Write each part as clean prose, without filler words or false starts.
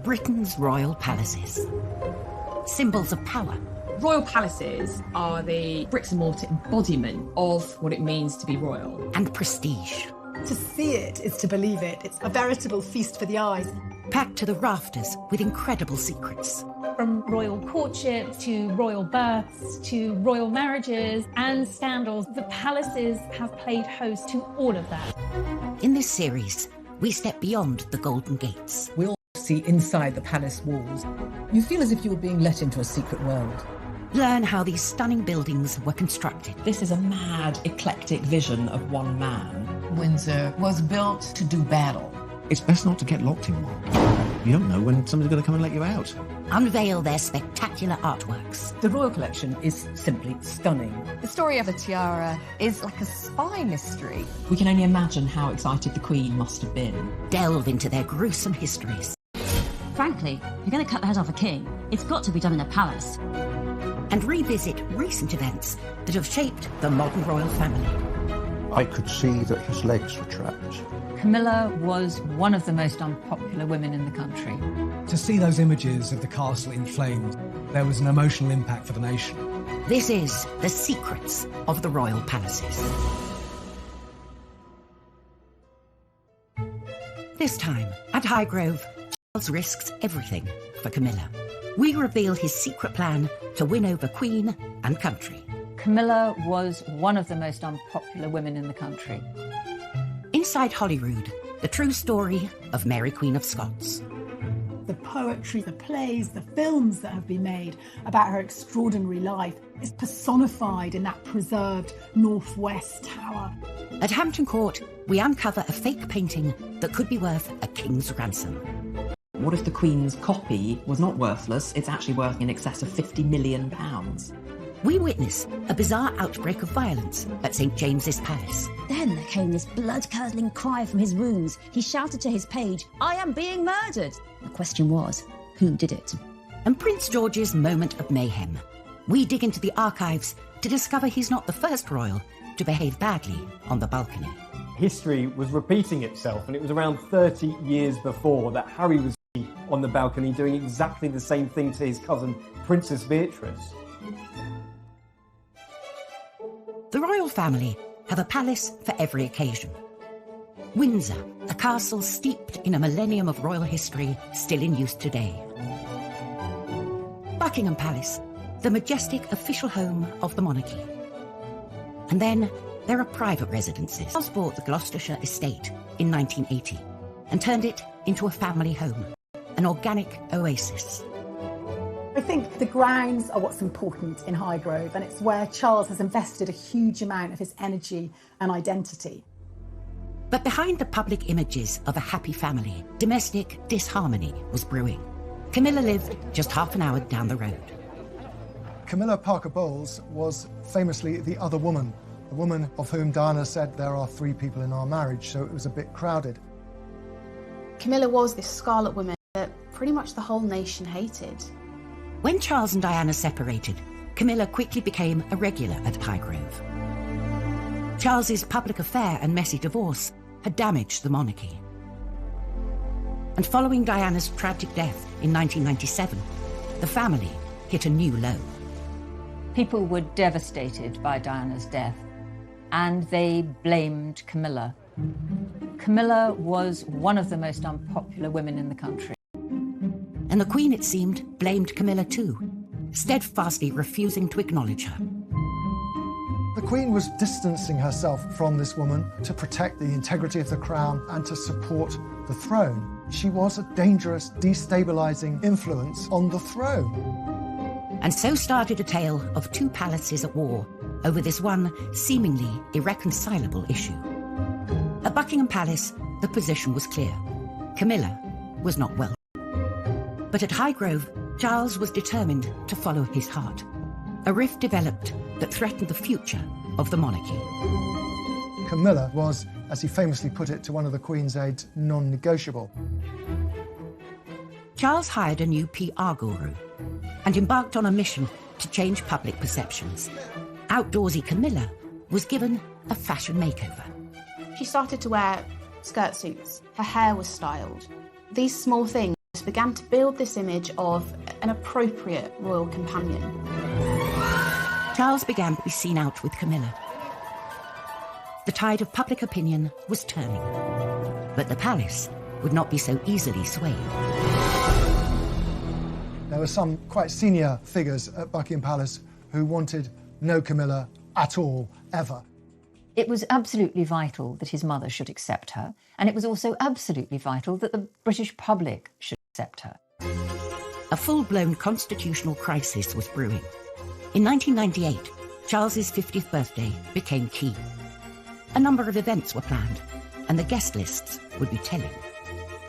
Britain's royal palaces. Symbols of power. Royal palaces are the bricks and mortar embodiment of what it means to be royal. And prestige. To see it is to believe it. It's a veritable feast for the eyes. Packed to the rafters with incredible secrets. From royal courtships to royal births to royal marriages and scandals, the palaces have played host to all of that. In this series, we step beyond the Golden Gates. We all see inside the palace walls. You feel as if you were being let into a secret world. Learn how these stunning buildings were constructed. This is a mad, eclectic vision of one man. Windsor was built to do battle. It's best not to get locked in one. You don't know when somebody's going to come and let you out. Unveil their spectacular artworks. The royal collection is simply stunning. The story of the tiara is like a spy mystery. We can only imagine how excited the Queen must have been. Delve into their gruesome histories. Frankly, if you're going to cut the head off a king, it's got to be done in a palace. And revisit recent events that have shaped the modern royal family. I could see that his legs were trapped. Camilla was one of the most unpopular women in the country. To see those images of the castle in flames, there was an emotional impact for the nation. This is The Secrets of the Royal Palaces. This time, at Highgrove, Charles risks everything for Camilla. We reveal his secret plan to win over Queen and country. Camilla was one of the most unpopular women in the country. Inside Holyrood, the true story of Mary Queen of Scots. The poetry, the plays, the films that have been made about her extraordinary life is personified in that preserved Northwest Tower. At Hampton Court, we uncover a fake painting that could be worth a king's ransom. What if the Queen's copy was not worthless, it's actually worth in excess of £50 million? We witness a bizarre outbreak of violence at St James's Palace. Then there came this blood-curdling cry from his wounds. He shouted to his page, "I am being murdered!" The question was, who did it? And Prince George's moment of mayhem. We dig into the archives to discover he's not the first royal to behave badly on the balcony. History was repeating itself, and it was around 30 years before that Harry was on the balcony doing exactly the same thing to his cousin, Princess Beatrice. The royal family have a palace for every occasion. Windsor, a castle steeped in a millennium of royal history, still in use today. Buckingham Palace, the majestic official home of the monarchy. And then there are private residences. Charles bought the Gloucestershire estate in 1980 and turned it into a family home, an organic oasis. I think the grounds are what's important in Highgrove, and it's where Charles has invested a huge amount of his energy and identity. But behind the public images of a happy family, domestic disharmony was brewing. Camilla lived just half an hour down the road. Camilla Parker Bowles was famously the other woman, the woman of whom Diana said there are 3 people in our marriage, so it was a bit crowded. Camilla was this scarlet woman that pretty much the whole nation hated. When Charles and Diana separated, Camilla quickly became a regular at Highgrove. Charles's public affair and messy divorce had damaged the monarchy. And following Diana's tragic death in 1997, the family hit a new low. People were devastated by Diana's death, and they blamed Camilla. Camilla was one of the most unpopular women in the country. And the Queen, it seemed, blamed Camilla too, steadfastly refusing to acknowledge her. The Queen was distancing herself from this woman to protect the integrity of the crown and to support the throne. She was a dangerous, destabilising influence on the throne. And so started a tale of 2 palaces at war over this one seemingly irreconcilable issue. At Buckingham Palace, the position was clear. Camilla was not welcome. But at Highgrove, Charles was determined to follow his heart. A rift developed that threatened the future of the monarchy. Camilla was, as he famously put it to one of the Queen's aides, non-negotiable. Charles hired a new PR guru and embarked on a mission to change public perceptions. Outdoorsy Camilla was given a fashion makeover. She started to wear skirt suits. Her hair was styled. These small things began to build this image of an appropriate royal companion. Charles began to be seen out with Camilla. The tide of public opinion was turning, but the palace would not be so easily swayed. There were some quite senior figures at Buckingham Palace who wanted no Camilla at all, ever. It was absolutely vital that his mother should accept her, and it was also absolutely vital that the British public should accept her. A full-blown constitutional crisis was brewing. In 1998, Charles's 50th birthday became key. A number of events were planned, and the guest lists would be telling.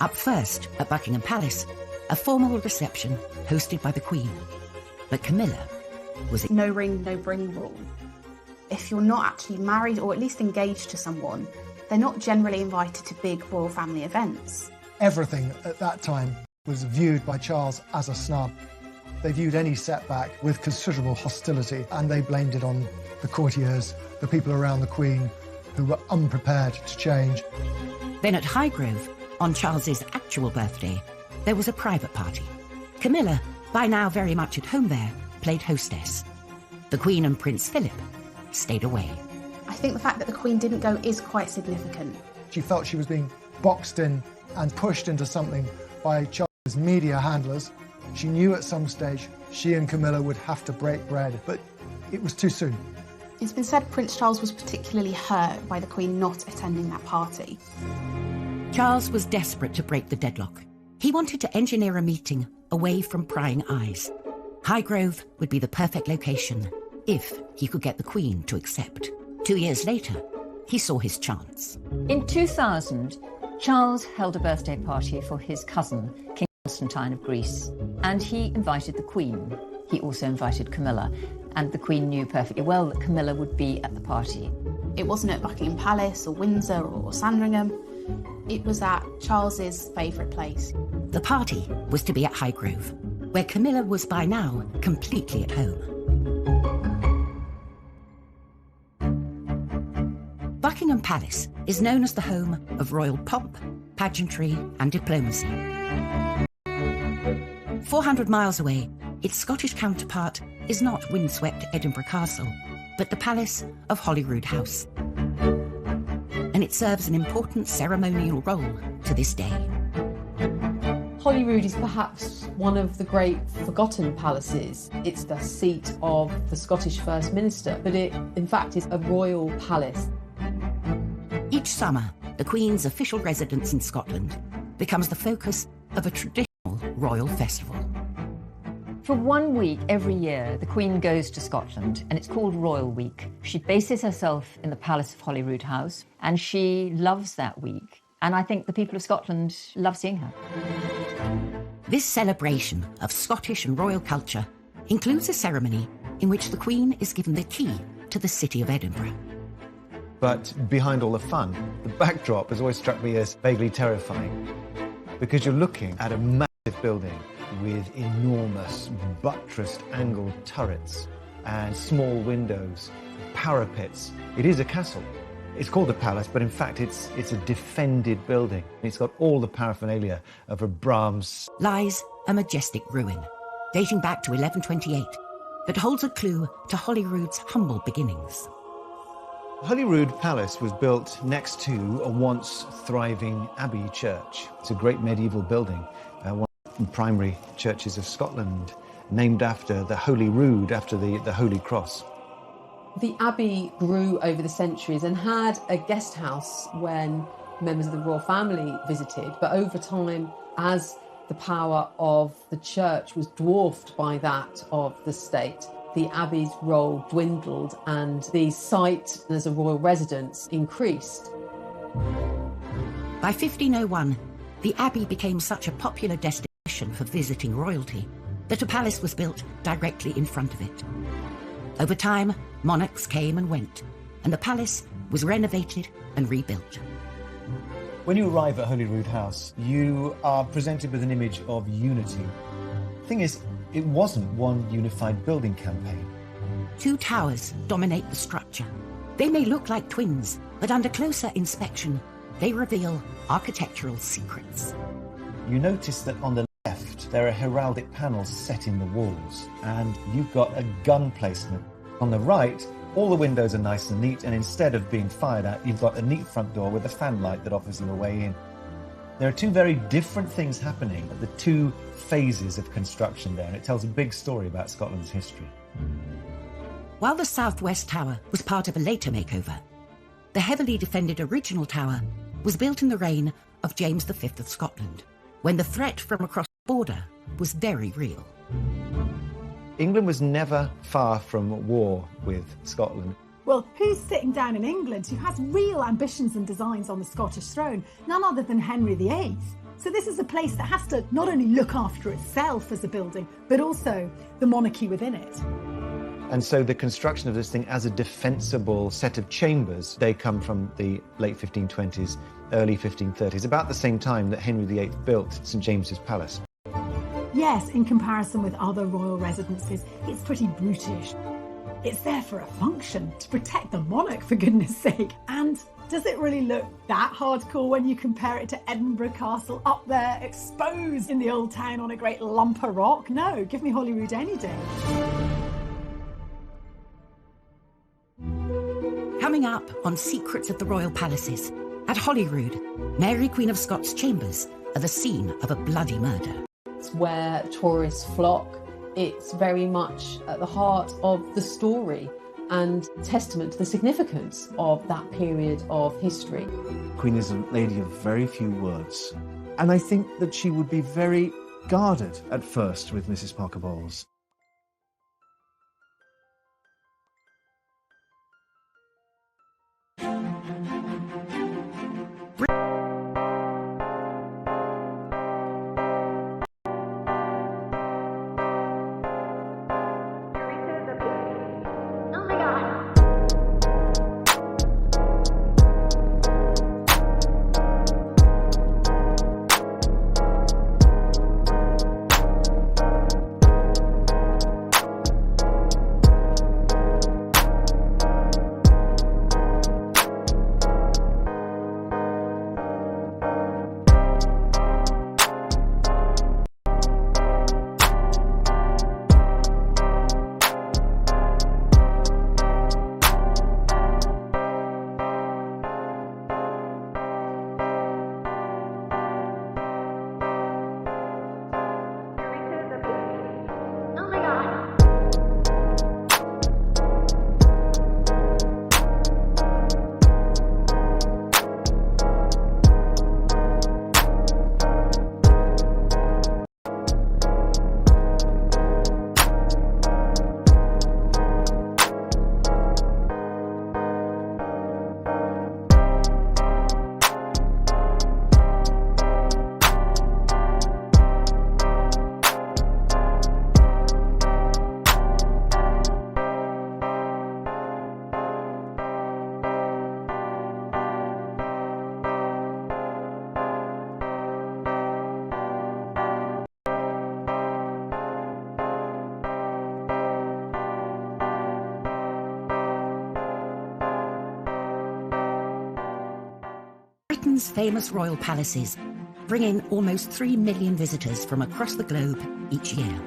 Up first, at Buckingham Palace, a formal reception hosted by the Queen. But Camilla was... No ring, no bring rule. If you're not actually married or at least engaged to someone, they're not generally invited to big royal family events. Everything at that time was viewed by Charles as a snub. They viewed any setback with considerable hostility, and they blamed it on the courtiers, the people around the Queen, who were unprepared to change. Then at Highgrove, on Charles's actual birthday, there was a private party. Camilla, by now very much at home there, played hostess. The Queen and Prince Philip stayed away. I think the fact that the Queen didn't go is quite significant. She felt she was being boxed in and pushed into something by Charles's media handlers. She knew at some stage she and Camilla would have to break bread, but it was too soon. It's been said Prince Charles was particularly hurt by the Queen not attending that party. Charles was desperate to break the deadlock. He wanted to engineer a meeting away from prying eyes. Highgrove would be the perfect location if he could get the Queen to accept. 2 years later, he saw his chance. In 2000, Charles held a birthday party for his cousin, King Constantine of Greece, and he invited the Queen. He also invited Camilla, and the Queen knew perfectly well that Camilla would be at the party. It wasn't at Buckingham Palace or Windsor or Sandringham. It was at Charles's favourite place. The party was to be at Highgrove, where Camilla was by now completely at home. Buckingham Palace is known as the home of royal pomp, pageantry and diplomacy. 400 miles away, its Scottish counterpart is not windswept Edinburgh Castle, but the palace of Holyrood House. And it serves an important ceremonial role to this day. Holyrood is perhaps one of the great forgotten palaces. It's the seat of the Scottish First Minister, but it, in fact, is a royal palace. Each summer, the Queen's official residence in Scotland becomes the focus of a traditional royal festival. For 1 week every year, the Queen goes to Scotland, and it's called Royal Week. She bases herself in the Palace of Holyrood House, and she loves that week. And I think the people of Scotland love seeing her. This celebration of Scottish and royal culture includes a ceremony in which the Queen is given the key to the city of Edinburgh. But behind all the fun, the backdrop has always struck me as vaguely terrifying, because you're looking at a massive building with enormous buttressed angled turrets and small windows, parapets. It is a castle. It's called the palace, but in fact it's a defended building. It's got all the paraphernalia of a Brahms. Lies a majestic ruin, dating back to 1128, that holds a clue to Holyrood's humble beginnings. Holyrood Palace was built next to a once thriving abbey church. It's a great medieval building, one of the primary churches of Scotland, named after the Holyrood, after the Holy Cross. The abbey grew over the centuries and had a guest house when members of the royal family visited, but over time, as the power of the church was dwarfed by that of the state, the abbey's role dwindled and the site as a royal residence increased. By 1501, the abbey became such a popular destination for visiting royalty that a palace was built directly in front of it. Over time, monarchs came and went, and the palace was renovated and rebuilt. When you arrive at Holyrood House, you are presented with an image of unity. The thing is, it wasn't one unified building campaign. 2 towers dominate the structure. They may look like twins, but under closer inspection, they reveal architectural secrets. you notice that on the left there are heraldic panels set in the walls, and you've got a gun placement. On the right, all the windows are nice and neat, and instead of being fired at, you've got a neat front door with a fan light that offers you a way in. There are two very different things happening at the two phases of construction there, and it tells a big story about Scotland's history. While the southwest tower was part of a later makeover, the heavily defended original tower was built in the reign of James V of Scotland, when the threat from across the border was very real. England was never far from war with Scotland. Well, who's sitting down in England who has real ambitions and designs on the Scottish throne? None other than Henry VIII. So this is a place that has to not only look after itself as a building, but also the monarchy within it. And so the construction of this thing as a defensible set of chambers, they come from the late 1520s, early 1530s, about the same time that Henry VIII built St James's Palace. Yes, in comparison with other royal residences, it's pretty brutish. It's there for a function, to protect the monarch, for goodness sake. And does it really look that hardcore when you compare it to Edinburgh Castle up there, exposed in the old town on a great lump of rock? No, give me Holyrood any day. Coming up on Secrets of the Royal Palaces, at Holyrood, Mary Queen of Scots' chambers are the scene of a bloody murder. It's where tourists flock. It's very much at the heart of the story and testament to the significance of that period of history. Queen is a lady of very few words, and I think that she would be very guarded at first with Mrs. Parker Bowles. Britain's famous royal palaces bring in almost 3 million visitors from across the globe each year.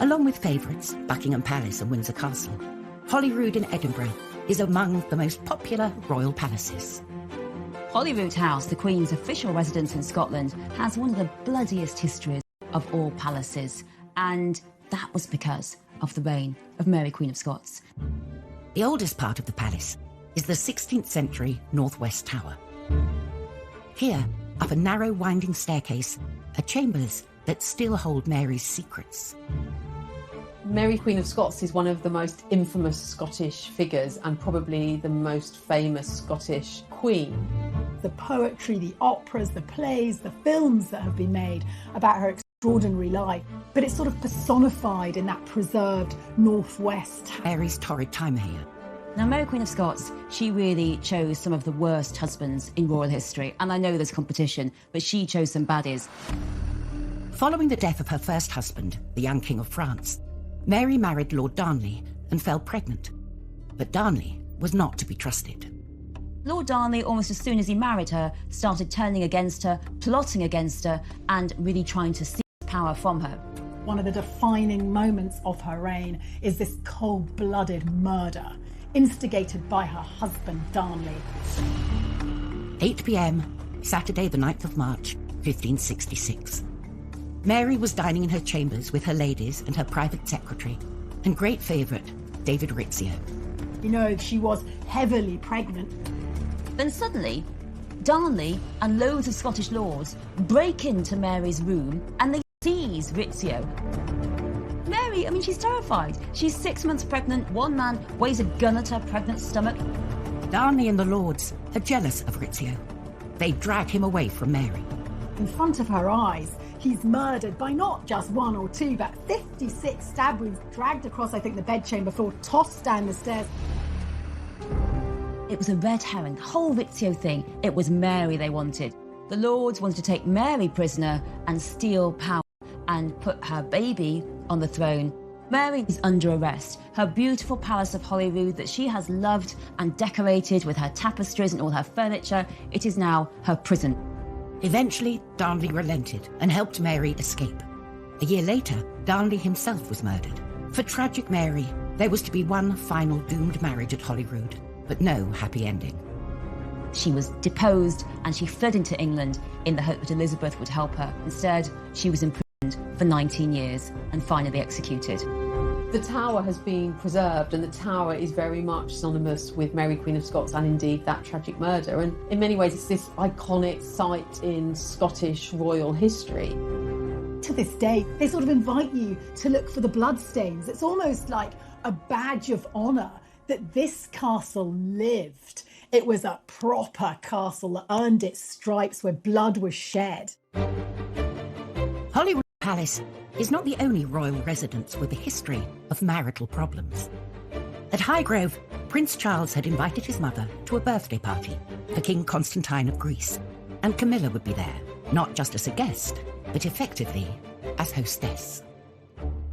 Along with favourites, Buckingham Palace and Windsor Castle, Holyrood in Edinburgh is among the most popular royal palaces. Holyrood House, the Queen's official residence in Scotland, has one of the bloodiest histories of all palaces, and that was because of the reign of Mary Queen of Scots. The oldest part of the palace is the 16th century Northwest Tower. Here, up a narrow winding staircase, are chambers that still hold Mary's secrets. Mary Queen of Scots is one of the most infamous Scottish figures and probably the most famous Scottish queen. The poetry, the operas, the plays, the films that have been made about her extraordinary life, but it's sort of personified in that preserved Northwest. Mary's torrid time here. Now, Mary Queen of Scots, she really chose some of the worst husbands in royal history, and I know there's competition, but she chose some baddies. Following the death of her first husband, the young King of France, Mary married Lord Darnley and fell pregnant. But Darnley was not to be trusted. Lord Darnley, almost as soon as he married her, started turning against her, plotting against her, and really trying to seize power from her. One of the defining moments of her reign is this cold-blooded murder, instigated by her husband, Darnley. 8 p.m, Saturday the 9th of March, 1566. Mary was dining in her chambers with her ladies and her private secretary, and great favourite, David Rizzio. You know, she was heavily pregnant. Then suddenly, Darnley and loads of Scottish lords break into Mary's room and they seize Rizzio. Mary, I mean, she's terrified. She's 6 months pregnant. One man weighs a gun at her pregnant stomach. Darnley and the lords are jealous of Rizzio. They drag him away from Mary. In front of her eyes, he's murdered by not just one or two, but 56 stab wounds, dragged across, I think, the bedchamber floor, tossed down the stairs. It was a red herring, the whole Rizzio thing. It was Mary they wanted. The lords wanted to take Mary prisoner and steal power and put her baby on the throne. Mary is under arrest. Her beautiful palace of Holyrood that she has loved and decorated with her tapestries and all her furniture, it is now her prison. Eventually, Darnley relented and helped Mary escape. A year later, Darnley himself was murdered. For tragic Mary, there was to be one final doomed marriage at Holyrood, but no happy ending. She was deposed and she fled into England in the hope that Elizabeth would help her. Instead, she was imprisoned for 19 years and finally executed. The Tower has been preserved, and the Tower is very much synonymous with Mary Queen of Scots and indeed that tragic murder. And in many ways, it's this iconic site in Scottish royal history. To this day, they sort of invite you to look for the bloodstains. It's almost like a badge of honour that this castle lived. It was a proper castle that earned its stripes where blood was shed. Holyrood Palace is not the only royal residence with a history of marital problems. At Highgrove, Prince Charles had invited his mother to a birthday party for King Constantine of Greece, and Camilla would be there, not just as a guest, but effectively as hostess.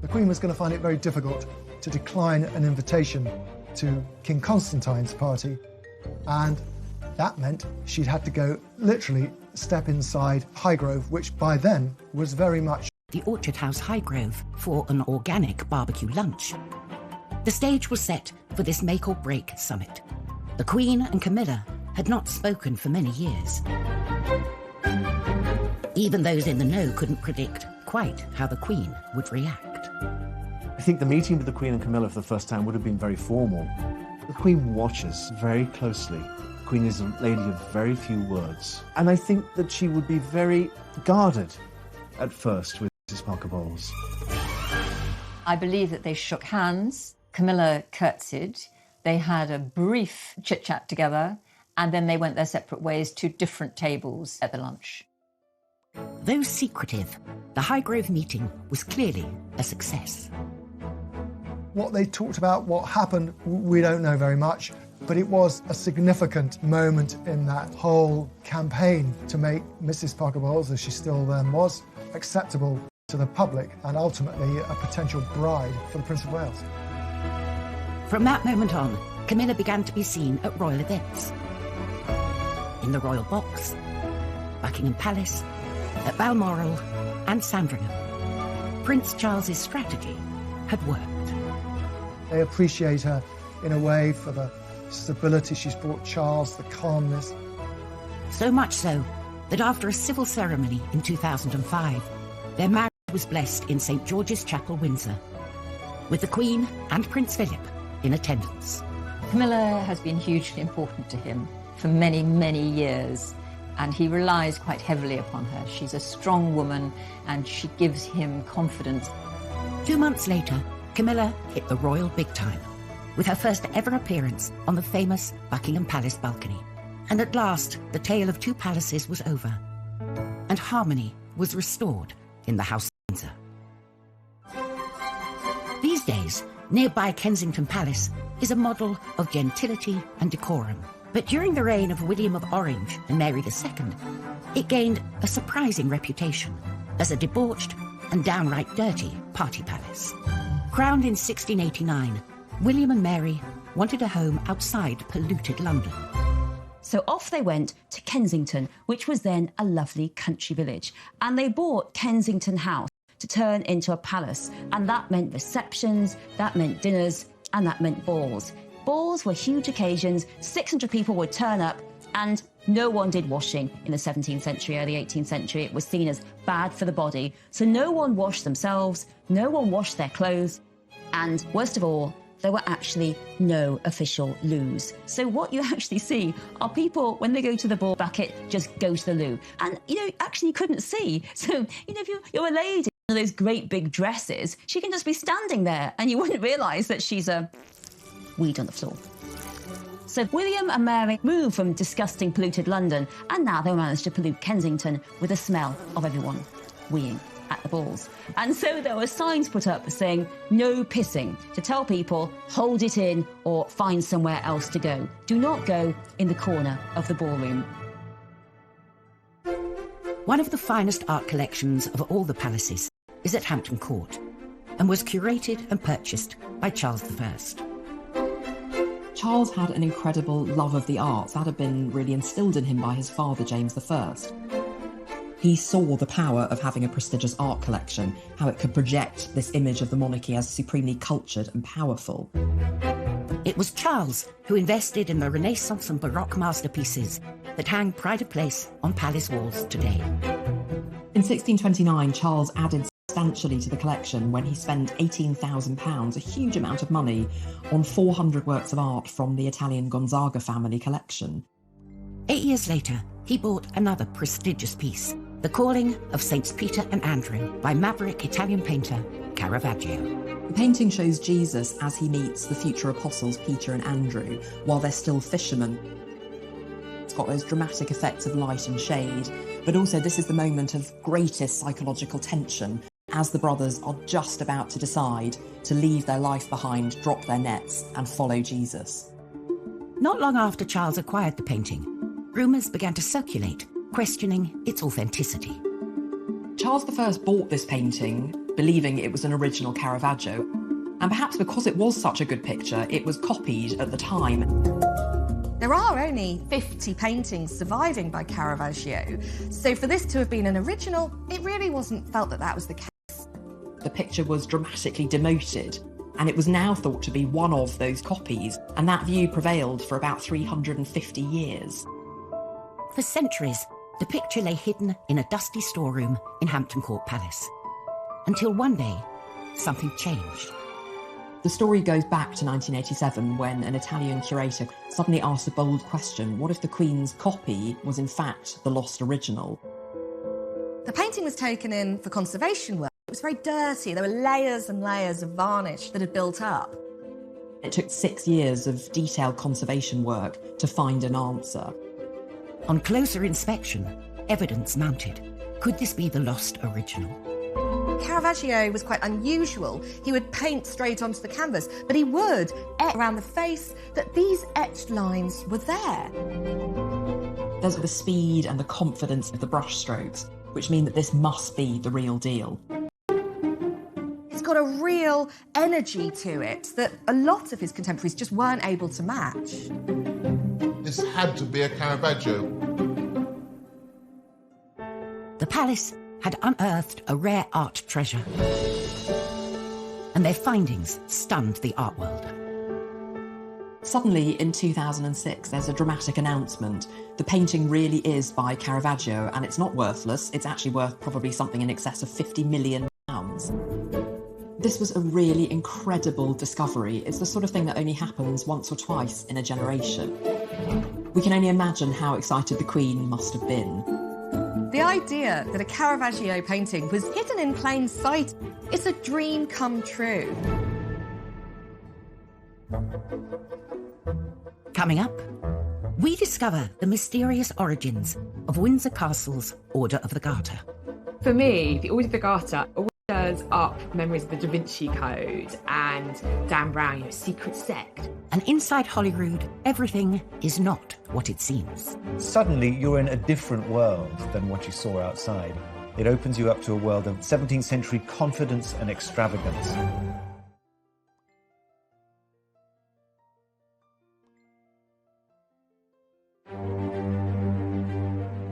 The Queen was going to find it very difficult to decline an invitation to King Constantine's party, and that meant she'd had to go literally step inside Highgrove, which by then was very much the Orchard House Highgrove for an organic barbecue lunch. The stage was set for this make or break summit. The Queen and Camilla had not spoken for many years. Even those in the know couldn't predict quite how the Queen would react. I think the meeting with the Queen and Camilla for the first time would have been very formal. The Queen watches very closely. The Queen is a lady of very few words. And I think that she would be very guarded at first with Mrs. Parker Bowles. I believe that they shook hands. Camilla curtsied. They had a brief chit-chat together, and then they went their separate ways to different tables at the lunch. Though secretive, the Highgrove meeting was clearly a success. what they talked about, what happened, we don't know very much, but it was a significant moment in that whole campaign to make Mrs. Parker Bowles, as she still then was, acceptable to the public and ultimately a potential bride for the Prince of Wales. From that moment on, Camilla began to be seen at royal events. In the Royal Box, Buckingham Palace, at Balmoral and Sandringham. Prince Charles's strategy had worked. They appreciate her in a way for the stability she's brought Charles, the calmness. So much so that after a civil ceremony in 2005, their marriage was blessed in St. George's Chapel, Windsor, with the Queen and Prince Philip in attendance. Camilla has been hugely important to him for many, many years, and he relies quite heavily upon her. She's a strong woman, and she gives him confidence. 2 months later, Camilla hit the royal big time, with her first ever appearance on the famous Buckingham Palace balcony. And at last, the tale of two palaces was over, and harmony was restored in the House of Windsor. These days, nearby Kensington Palace is a model of gentility and decorum. But during the reign of William of Orange and Mary II, it gained a surprising reputation as a debauched and downright dirty party palace. Crowned in 1689, William and Mary wanted a home outside polluted London. So off they went to Kensington, which was then a lovely country village. And they bought Kensington House to turn into a palace. And that meant receptions, that meant dinners, and that meant balls. Balls were huge occasions. 600 people would turn up, and no one did washing in the 17th century, early 18th century. It was seen as bad for the body. So no one washed themselves, no one washed their clothes, and worst of all, there were actually no official loos. So what you actually see are people, when they go to the ball bucket, just go to the loo. And, actually you couldn't see. So, if you're a lady in those great big dresses, she can just be standing there and you wouldn't realise that she's a weed on the floor. So William and Mary moved from disgusting, polluted London, and now they managed to pollute Kensington with the smell of everyone weeing at the balls. And so there were signs put up saying no pissing, to tell people hold it in or find somewhere else to go. Do not go in the corner of the ballroom. One of the finest art collections of all the palaces is at Hampton Court and was curated and purchased by Charles I. Charles had an incredible love of the arts. That had been really instilled in him by his father, James I. He saw the power of having a prestigious art collection, how it could project this image of the monarchy as supremely cultured and powerful. It was Charles who invested in the Renaissance and Baroque masterpieces that hang pride of place on palace walls today. In 1629, Charles added substantially to the collection when he spent £18,000, a huge amount of money, on 400 works of art from the Italian Gonzaga family collection. 8 years later, he bought another prestigious piece, The Calling of Saints Peter and Andrew by maverick Italian painter Caravaggio. The painting shows Jesus as he meets the future apostles Peter and Andrew while they're still fishermen. It's got those dramatic effects of light and shade, but also this is the moment of greatest psychological tension as the brothers are just about to decide to leave their life behind, drop their nets and follow Jesus. Not long after Charles acquired the painting, rumours began to circulate, questioning its authenticity. Charles I bought this painting, believing it was an original Caravaggio, and perhaps because it was such a good picture, it was copied at the time. There are only 50 paintings surviving by Caravaggio, so for this to have been an original, it really wasn't felt that that was the case. The picture was dramatically demoted, and it was now thought to be one of those copies, and that view prevailed for about 350 years. For centuries, the picture lay hidden in a dusty storeroom in Hampton Court Palace. Until one day, something changed. The story goes back to 1987 when an Italian curator suddenly asked a bold question: what if the Queen's copy was in fact the lost original? The painting was taken in for conservation work. It was very dirty. There were layers and layers of varnish that had built up. It took 6 years of detailed conservation work to find an answer. On closer inspection, evidence mounted. Could this be the lost original? Caravaggio was quite unusual. He would paint straight onto the canvas, but he would etch around the face that these etched lines were there. There's the speed and the confidence of the brushstrokes, which mean that this must be the real deal. It's got a real energy to it that a lot of his contemporaries just weren't able to match. This had to be a Caravaggio. The palace had unearthed a rare art treasure, and their findings stunned the art world. Suddenly, in 2006, there's a dramatic announcement. The painting really is by Caravaggio, and it's not worthless. It's actually worth probably something in excess of £50 million. This was a really incredible discovery. It's the sort of thing that only happens once or twice in a generation. We can only imagine how excited the Queen must have been. The idea that a Caravaggio painting was hidden in plain sight, it's a dream come true. Coming up, we discover the mysterious origins of Windsor Castle's Order of the Garter. For me, the Order of the Garter always stirs up memories of the Da Vinci Code and Dan Brown, secret sect. And inside Holyrood, everything is not what it seems. Suddenly, you're in a different world than what you saw outside. It opens you up to a world of 17th century confidence and extravagance.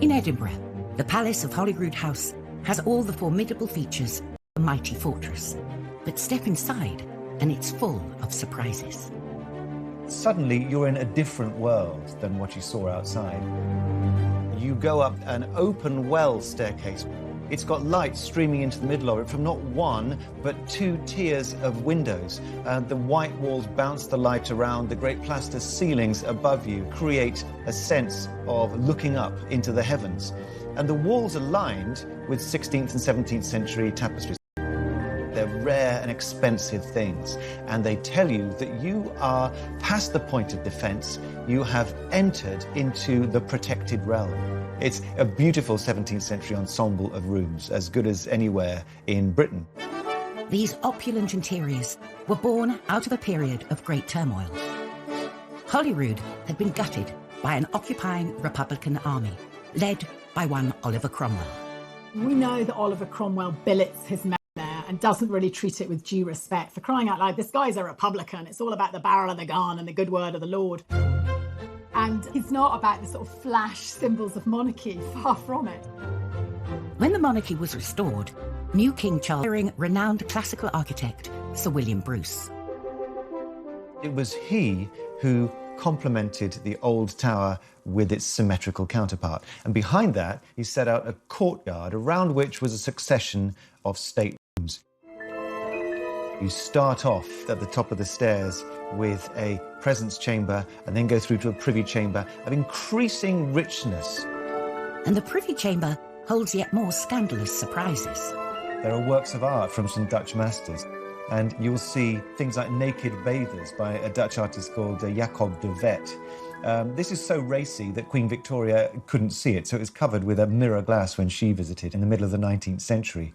In Edinburgh, the Palace of Holyrood House has all the formidable features of a mighty fortress. But step inside and it's full of surprises. Suddenly, you're in a different world than what you saw outside. You go up an open well staircase. It's got light streaming into the middle of it from not one, but 2 tiers of windows. The white walls bounce the light around. The great plaster ceilings above you create a sense of looking up into the heavens. And the walls are lined with 16th and 17th century tapestries. They're rare and expensive things, and they tell you that you are past the point of defense. You have entered into the protected realm. It's a beautiful 17th century ensemble of rooms, as good as anywhere in Britain. These opulent interiors were born out of a period of great turmoil. Holyrood had been gutted by an occupying Republican army, led by one Oliver Cromwell. We know that Oliver Cromwell billets his men there and doesn't really treat it with due respect. For crying out loud, this guy's a Republican. It's all about the barrel of the gun and the good word of the Lord. And it's not about the sort of flash symbols of monarchy, far from it. When the monarchy was restored, new King Charles hiring renowned classical architect Sir William Bruce. It was he who complemented the old tower with its symmetrical counterpart. And behind that, he set out a courtyard around which was a succession of staterooms. You start off at the top of the stairs with a presence chamber and then go through to a privy chamber of increasing richness. And the privy chamber holds yet more scandalous surprises. There are works of art from some Dutch masters, and you'll see things like naked bathers by a Dutch artist called Jacob de Vet. This is so racy that Queen Victoria couldn't see it, so it was covered with a mirror glass when she visited in the middle of the 19th century.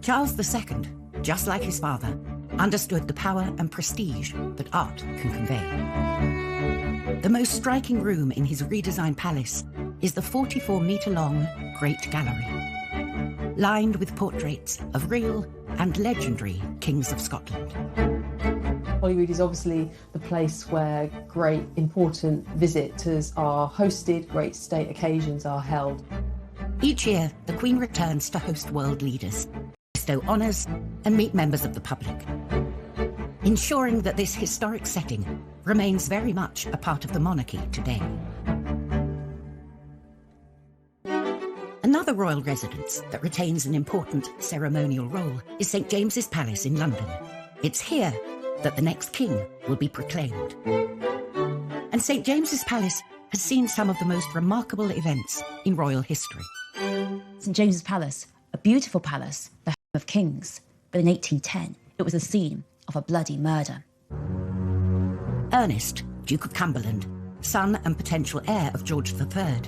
Charles II, just like his father, understood the power and prestige that art can convey. The most striking room in his redesigned palace is the 44-metre-long Great Gallery, lined with portraits of real and legendary kings of Scotland. Holyrood is obviously the place where great important visitors are hosted, great state occasions are held. Each year, the Queen returns to host world leaders, bestow honours and meet members of the public, ensuring that this historic setting remains very much a part of the monarchy today. Another royal residence that retains an important ceremonial role is St James's Palace in London. It's here that the next king will be proclaimed. And St James's Palace has seen some of the most remarkable events in royal history. St James's Palace, a beautiful palace, the home of kings. But in 1810, it was the scene of a bloody murder. Ernest, Duke of Cumberland, son and potential heir of George III,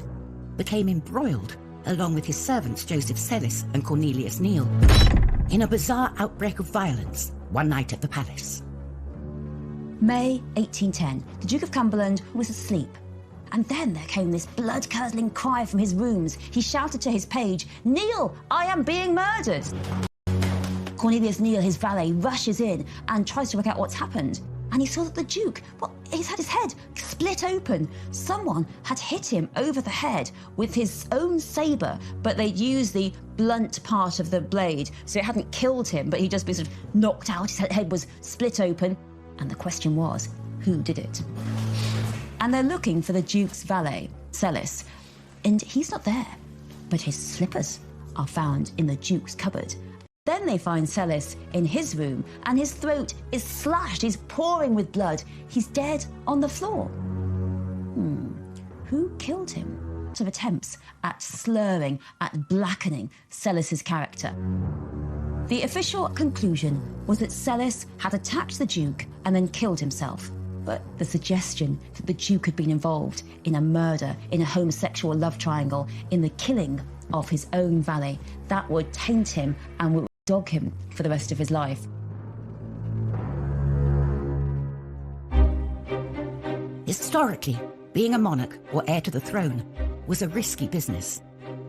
became embroiled, along with his servants Joseph Sellis and Cornelius Neil, in a bizarre outbreak of violence one night at the palace. May 1810, the Duke of Cumberland was asleep. And then there came this blood-curdling cry from his rooms. He shouted to his page, "Neil, I am being murdered!" Cornelius Neil, his valet, rushes in and tries to work out what's happened. And he saw that the Duke, he's had his head split open. Someone had hit him over the head with his own sabre, but they'd used the blunt part of the blade, so it hadn't killed him, but he'd just been sort of knocked out. His head was split open. And the question was, who did it? And they're looking for the Duke's valet, Sellis, and he's not there. But his slippers are found in the Duke's cupboard. Then they find Sellis in his room, and his throat is slashed. He's pouring with blood. He's dead on the floor. Who killed him? Lots of attempts at slurring, at blackening Sellis's character. The official conclusion was that Sellis had attacked the Duke and then killed himself. But the suggestion that the Duke had been involved in a murder, in a homosexual love triangle, in the killing of his own valet, that would taint him and would dog him for the rest of his life. Historically, being a monarch or heir to the throne was a risky business.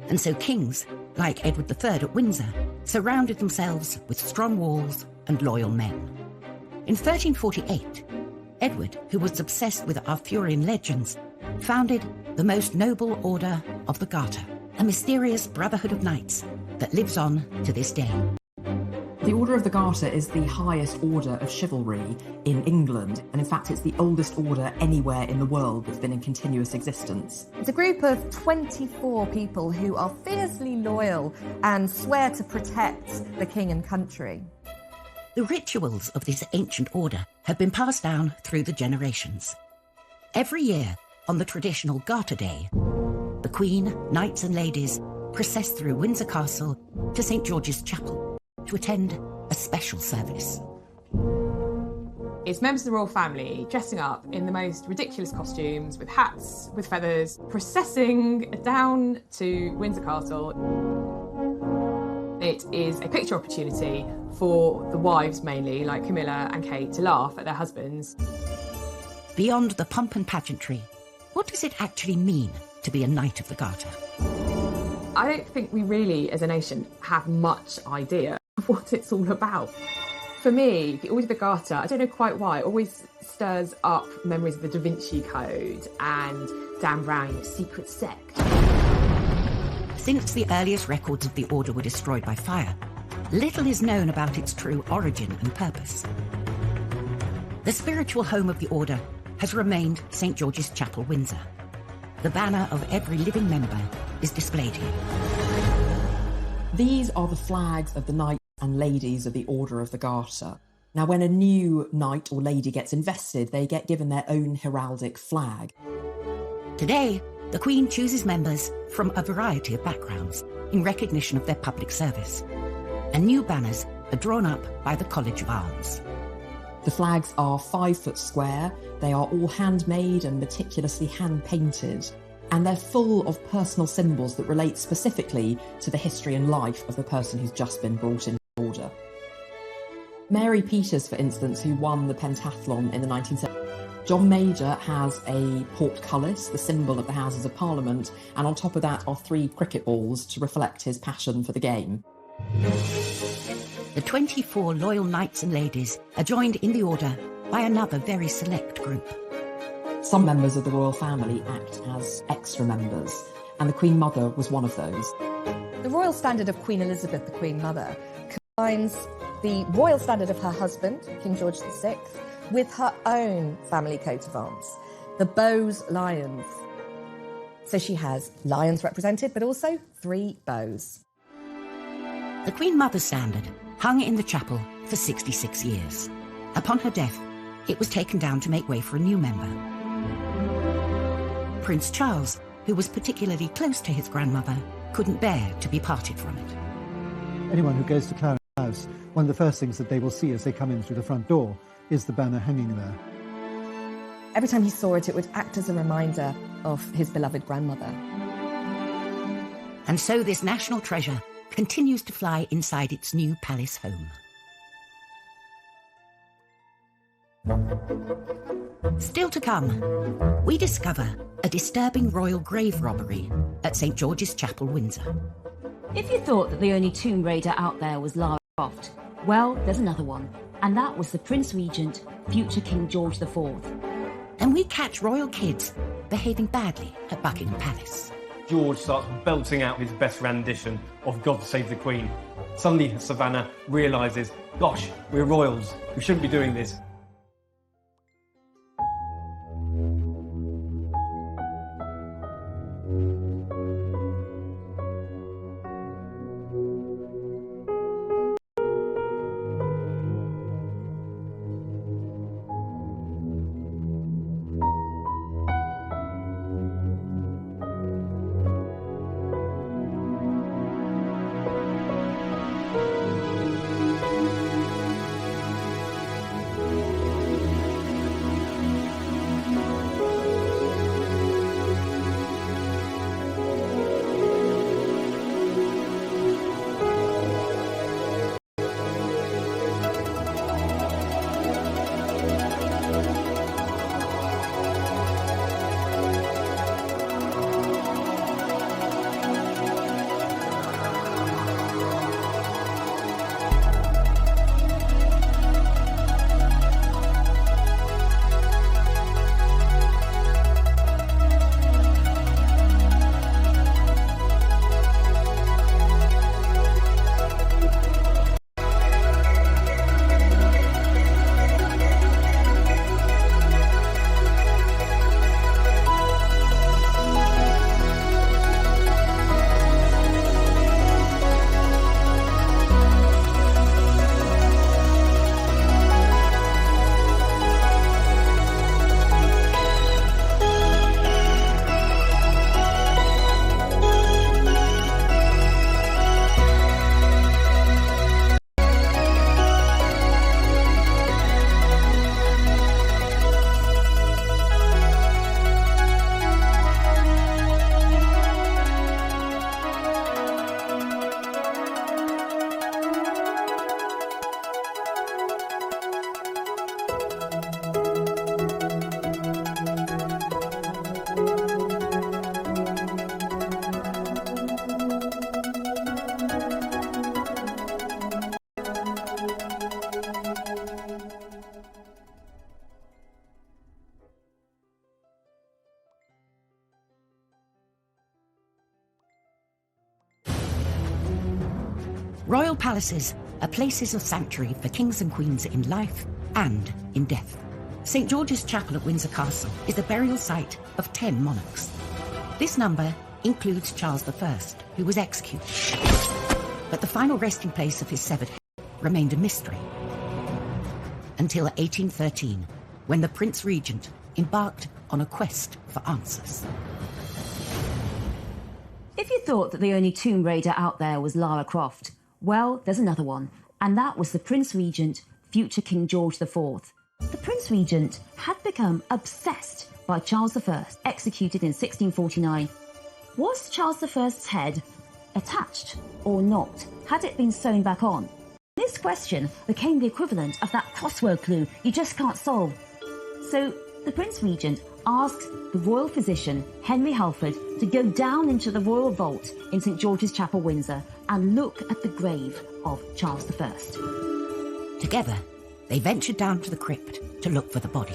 And so kings, like Edward III at Windsor, surrounded themselves with strong walls and loyal men. In 1348, Edward, who was obsessed with Arthurian legends, founded the most noble order of the Garter, a mysterious brotherhood of knights that lives on to this day. The Order of the Garter is the highest order of chivalry in England, and in fact it's the oldest order anywhere in the world that's been in continuous existence. It's a group of 24 people who are fiercely loyal and swear to protect the king and country. The rituals of this ancient order have been passed down through the generations. Every year, on the traditional Garter Day, the Queen, knights and ladies process through Windsor Castle to St George's Chapel to attend a special service. It's members of the royal family dressing up in the most ridiculous costumes, with hats, with feathers, processing down to Windsor Castle. It is a picture opportunity for the wives mainly, like Camilla and Kate, to laugh at their husbands. Beyond the pomp and pageantry, what does it actually mean to be a Knight of the Garter? I don't think we really, as a nation, have much idea of what it's all about. For me, the Order of the Garter, I don't know quite why, it always stirs up memories of the Da Vinci Code and Dan Brown's secret sect. Since the earliest records of the order were destroyed by fire, little is known about its true origin and purpose. The spiritual home of the order has remained St George's Chapel, Windsor. The banner of every living member is displayed here. These are the flags of the knights and ladies of the Order of the Garter. Now, when a new knight or lady gets invested, they get given their own heraldic flag. Today, the Queen chooses members from a variety of backgrounds in recognition of their public service, and new banners are drawn up by the College of Arms. The flags are 5 foot square, they are all handmade and meticulously hand-painted, and they're full of personal symbols that relate specifically to the history and life of the person who's just been brought into the order. Mary Peters, for instance, who won the pentathlon in the 1970s. John Major has a portcullis, the symbol of the Houses of Parliament, and on top of that are 3 cricket balls to reflect his passion for the game. The 24 loyal knights and ladies are joined in the order by another very select group. Some members of the royal family act as extra members, and the Queen Mother was one of those. The royal standard of Queen Elizabeth, the Queen Mother, combines the royal standard of her husband, King George VI, with her own family coat of arms, the Bowes Lions. So she has lions represented, but also 3 bows. The Queen Mother's standard hung in the chapel for 66 years. Upon her death, it was taken down to make way for a new member. Prince Charles, who was particularly close to his grandmother, couldn't bear to be parted from it. Anyone who goes to Clarence House, one of the first things that they will see as they come in through the front door is the banner hanging there. Every time he saw it, it would act as a reminder of his beloved grandmother. And so this national treasure continues to fly inside its new palace home. Still to come, we discover a disturbing royal grave robbery at St George's Chapel, Windsor. If you thought that the only tomb raider out there was Lara Croft, well, there's another one, and that was the Prince Regent, future King George IV. And we catch royal kids behaving badly at Buckingham Palace. George starts belting out his best rendition of God Save the Queen. Suddenly Savannah realises, gosh, we're royals, we shouldn't be doing this. Royal palaces are places of sanctuary for kings and queens in life and in death. St George's Chapel at Windsor Castle is the burial site of 10 monarchs. This number includes Charles I, who was executed. But the final resting place of his severed head remained a mystery. Until 1813, when the Prince Regent embarked on a quest for answers. If you thought that the only Tomb Raider out there was Lara Croft, well, there's another one, and that was the Prince Regent, future King George IV. The Prince Regent had become obsessed by Charles I, executed in 1649. Was Charles I's head attached or not? Had it been sewn back on? This question became the equivalent of that crossword clue you just can't solve. So the Prince Regent asked the royal physician, Henry Halford, to go down into the royal vault in St George's Chapel, Windsor, and look at the grave of Charles I. Together, they ventured down to the crypt to look for the body.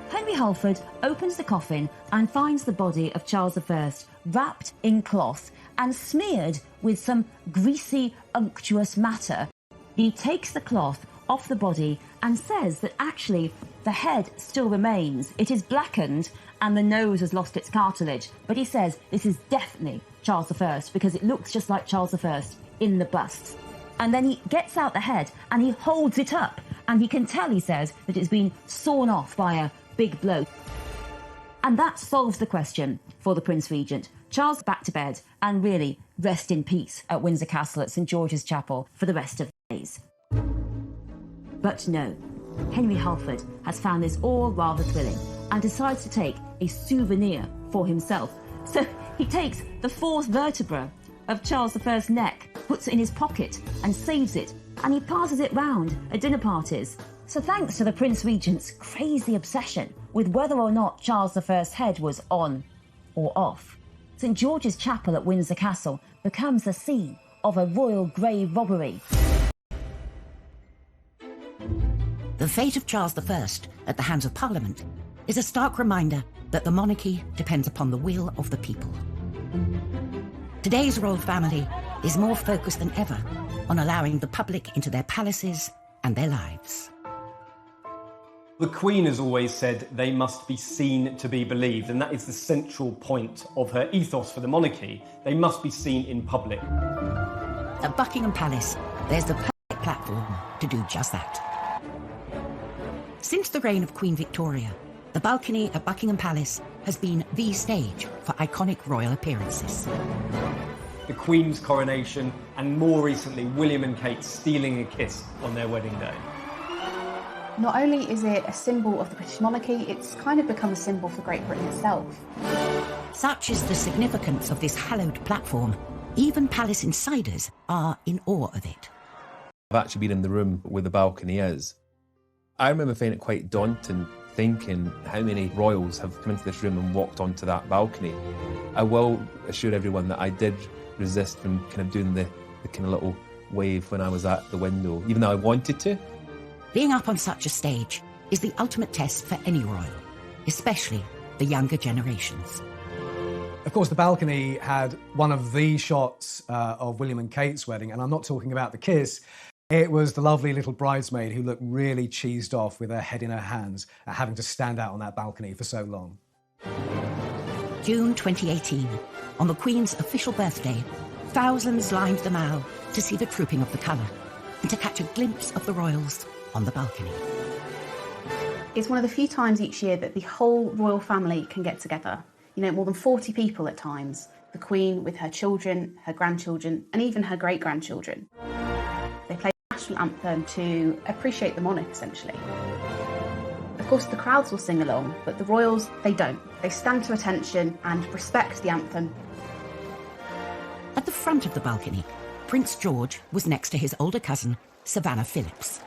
Henry Halford opens the coffin and finds the body of Charles I wrapped in cloth and smeared with some greasy, unctuous matter. He takes the cloth off the body and says that actually the head still remains. It is blackened and the nose has lost its cartilage. But he says this is definitely Charles I because it looks just like Charles I in the bust. And then he gets out the head and he holds it up and he can tell, he says, that it's been sawn off by a big blow. And that solves the question for the Prince Regent. Charles back to bed and really rest in peace at Windsor Castle at St George's Chapel for the rest of the days. But no, Henry Halford has found this all rather thrilling and decides to take a souvenir for himself. So he takes the fourth vertebra of Charles I's neck, puts it in his pocket and saves it, and he passes it round at dinner parties. So thanks to the Prince Regent's crazy obsession with whether or not Charles I's head was on or off, St George's Chapel at Windsor Castle becomes the scene of a royal grave robbery. The fate of Charles I at the hands of Parliament is a stark reminder that the monarchy depends upon the will of the people. Today's royal family is more focused than ever on allowing the public into their palaces and their lives. The Queen has always said they must be seen to be believed, and that is the central point of her ethos for the monarchy. They must be seen in public. At Buckingham Palace, there's the perfect platform to do just that. Since the reign of Queen Victoria, the balcony at Buckingham Palace has been the stage for iconic royal appearances. The Queen's coronation, and more recently, William and Kate stealing a kiss on their wedding day. Not only is it a symbol of the British monarchy, it's kind of become a symbol for Great Britain itself. Such is the significance of this hallowed platform, even palace insiders are in awe of it. I've actually been in the room where the balcony is. I remember finding it quite daunting, thinking how many royals have come into this room and walked onto that balcony. I will assure everyone that I did resist from kind of doing the kind of little wave when I was at the window, even though I wanted to. Being up on such a stage is the ultimate test for any royal, especially the younger generations. Of course, the balcony had one of the shots of William and Kate's wedding, and I'm not talking about the kiss. It was the lovely little bridesmaid who looked really cheesed off with her head in her hands at having to stand out on that balcony for so long. June 2018, on the Queen's official birthday, thousands lined the Mall to see the trooping of the colour and to catch a glimpse of the royals on the balcony. It's one of the few times each year that the whole royal family can get together. You know, more than 40 people at times. The Queen with her children, her grandchildren, and even her great-grandchildren. They play the national anthem to appreciate the monarch, essentially. Of course, the crowds will sing along, but the royals, they don't. They stand to attention and respect the anthem. At the front of the balcony, Prince George was next to his older cousin, Savannah Phillips.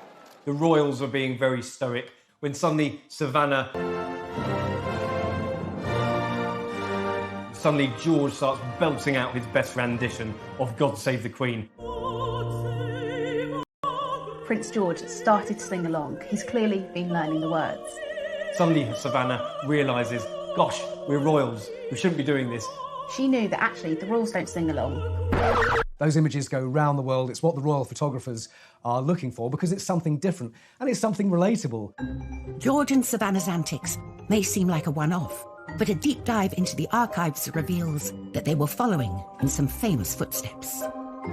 The royals were being very stoic when suddenly George starts belting out his best rendition of God Save the Queen. Prince George started to sing along. He's clearly been learning the words. Suddenly Savannah realises, gosh, we're royals, we shouldn't be doing this. She knew that actually the royals don't sing along. Those images go round the world. It's what the royal photographers are looking for because it's something different and it's something relatable. George and Savannah's antics may seem like a one-off, but a deep dive into the archives reveals that they were following in some famous footsteps.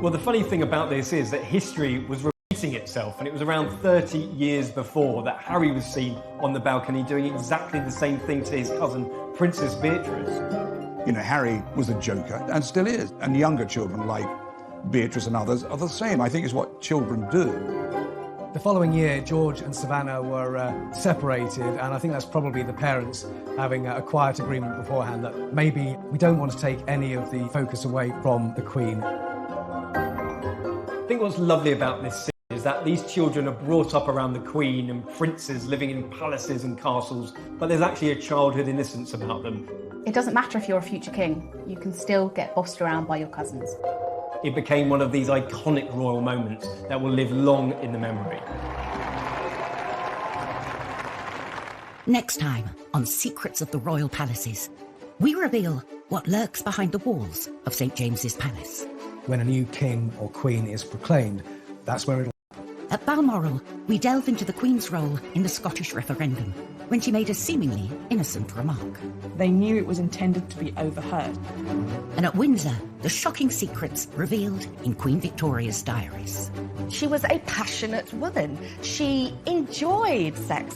Well, the funny thing about this is that history was repeating itself, and it was around 30 years before that Harry was seen on the balcony doing exactly the same thing to his cousin, Princess Beatrice. You know, Harry was a joker and still is, and younger children like Beatrice and others are the same. I think it's what children do. The following year, George and Savannah were separated, and I think that's probably the parents having a quiet agreement beforehand that maybe we don't want to take any of the focus away from the Queen. I think what's lovely about this scene is that these children are brought up around the Queen and princes living in palaces and castles, but there's actually a childhood innocence about them. It doesn't matter if you're a future king, you can still get bossed around by your cousins. It became one of these iconic royal moments that will live long in the memory. Next time on Secrets of the Royal Palaces, we reveal what lurks behind the walls of St James's Palace. When a new king or queen is proclaimed, that's where it'll... At Balmoral, we delve into the Queen's role in the Scottish referendum, when she made a seemingly innocent remark. They knew it was intended to be overheard. And at Windsor, the shocking secrets revealed in Queen Victoria's diaries. She was a passionate woman. She enjoyed sex.